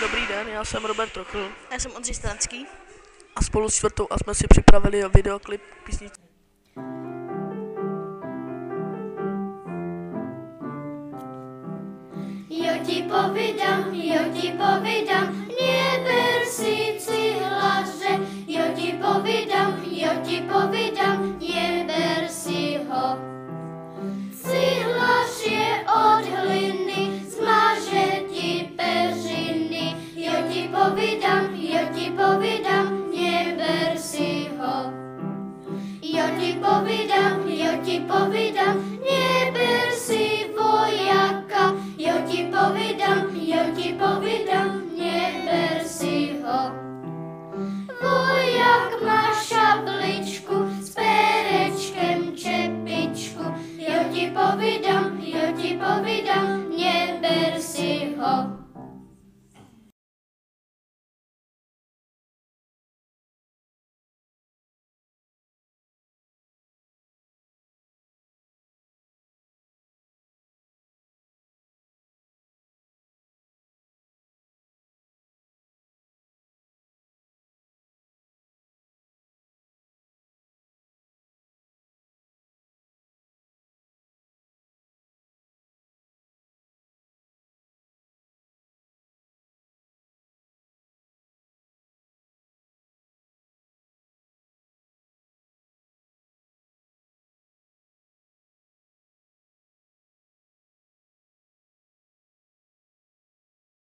Dobrý den, já jsem Robert Trochl Já jsem Ondřej Stanský. a spolu s Čtvrtou a jsme si připravili videoklip k písničce. Jo ti povídám,